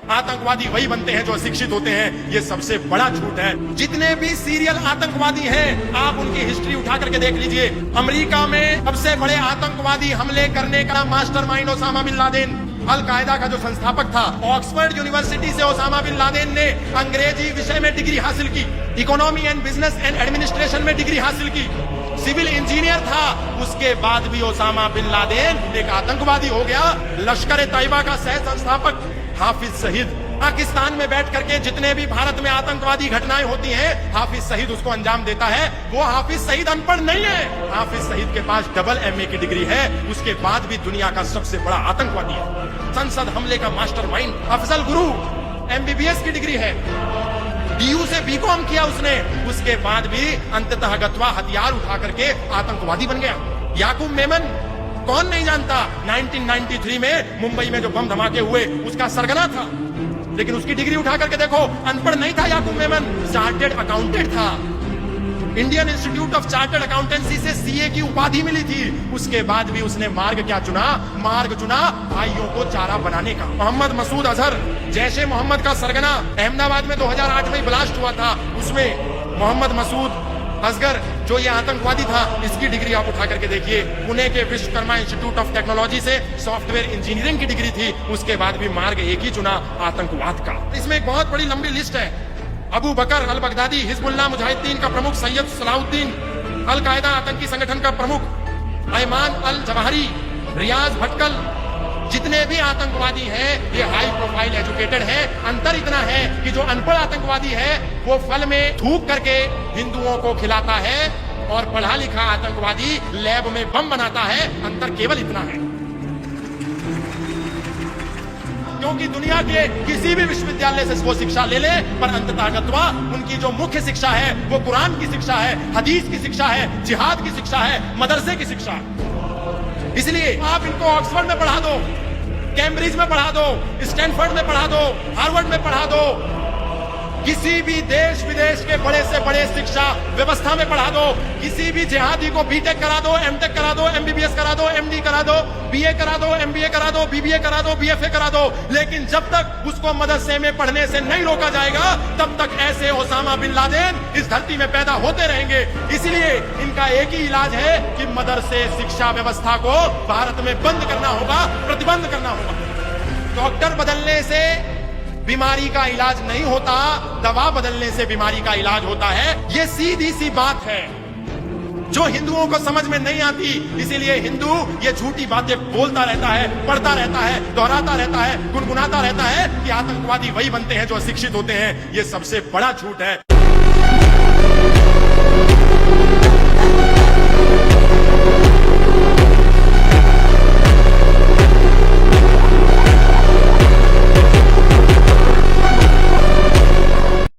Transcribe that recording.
आतंकवादी वही बनते हैं जो अशिक्षित होते हैं, ये सबसे बड़ा झूठ है। जितने भी सीरियल आतंकवादी हैं, आप उनकी हिस्ट्री उठा करके देख लीजिए। अमेरिका में सबसे बड़े आतंकवादी हमले करने का मास्टरमाइंड ओसामा बिन लादेन, अल कायदा का जो संस्थापक था। ऑक्सफोर्ड यूनिवर्सिटी से ओसामा बिन लादेन ने अंग्रेजी विषय में डिग्री हासिल की, economy and business and administration में डिग्री हासिल की, सिविल इंजीनियर था। उसके बाद भी ओसामा बिन लादेन एक आतंकवादी हो गया। लश्कर ए तैयबा का सह संस्थापक हाफिज सईद पाकिस्तान में बैठ करके जितने भी भारत में आतंकवादी घटनाएं होती हैं, हाफिज सईद उसको अंजाम देता है। वो हाफिज सईद अनपढ़ नहीं है, हाफिज सईद के पास डबल MA की डिग्री है। उसके बाद भी दुनिया का सबसे बड़ा आतंकवादी है। संसद हमले का मास्टरमाइंड अफजल गुरु MBBS की डिग्री है, DU से BCom किया उसने। उसके बाद भी अंततः गत्वा हथियार उठा करके आतंकवादी बन गया। याकूब मेमन कौन नहीं जानता, 1993 में मुंबई में जो बम धमाके हुए उसका सरगना था। लेकिन उसकी डिग्री उठा करके देखो, अनपढ़ नहीं था याकूब मेमन, चार्टेड अकाउंटेंट था। Indian institute of chartered accountancy से CA की उपाधि मिली थी। उसके बाद भी उसने मार्ग क्या चुना? मार्ग चुना भाइयों को चारा बनाने का। मोहम्मद मसूद अजहर जैशे मोहम्मद का सरगना अहमदाबाद में 2008 में ब्लास्ट हुआ था, उसमें मोहम्मद मसूद असगर जो ये आतंकवादी था, इसकी डिग्री आप उठा करके देखिए। पुणे के विश्वकर्मा इंस्टीट्यूट ऑफ टेक्नोलॉजी से सॉफ्टवेयर इंजीनियरिंग की डिग्री थी। उसके बाद भी मार्ग एक ही चुना, आतंकवाद का। इसमें एक बहुत बड़ी लंबी लिस्ट है। अबू बकर अल बगदादी हिजबुल्लाह मुजाहिदीन का प्रमुख, सैयद सलाउद्दीन अल कायदा आतंकी संगठन का प्रमुख, अयमान अल जवाहरी, रियाज भटकल, जितने भी आतंकवादी हैं ये हाई प्रोफाइल एजुकेटेड हैं। अंतर इतना है कि जो अनपढ़ आतंकवादी है वो फल में थूक करके हिंदुओं को खिलाता है, और पढ़ा लिखा आतंकवादी लैब में बम बनाता है। अंतर केवल इतना है। क्योंकि दुनिया के किसी भी विश्वविद्यालय से वो शिक्षा ले ले, पर अंततः उनकी जो मुख्य शिक्षा है वो कुरान की शिक्षा है, हदीस की शिक्षा है, जिहाद की शिक्षा है, मदरसे की शिक्षा है। इसलिए आप इनको ऑक्सफोर्ड में पढ़ा दो, कैम्ब्रिज में पढ़ा दो, स्टैनफोर्ड में पढ़ा दो, हार्वर्ड में पढ़ा दो, किसी भी देश विदेश के बड़े से बड़े शिक्षा व्यवस्था में पढ़ा दो। किसी भी जिहादी को BTech करा दो, MTech करा दो, MBBS करा दो, MD करा दो, BA करा दो, MBA करा दो, BBA करा दो, BFA करा दो, लेकिन जब तक उसको मदरसे में पढ़ने से नहीं रोका जाएगा, तब तक ऐसे ओसामा बिन लादेन इस धरती में पैदा होते रहेंगे। इसलिए इनका एक ही इलाज है कि मदरसे शिक्षा व्यवस्था को भारत में बंद करना होगा, प्रतिबंध करना होगा। डॉक्टर बदलने से बीमारी का इलाज नहीं होता, दवा बदलने से बीमारी का इलाज होता है। ये सीधी सी बात है जो हिंदुओं को समझ में नहीं आती। इसीलिए हिंदू ये झूठी बातें बोलता रहता है, पढ़ता रहता है, दोहराता रहता है, गुनगुनाता रहता है कि आतंकवादी वही बनते हैं जो अशिक्षित होते हैं। ये सबसे बड़ा झूठ है।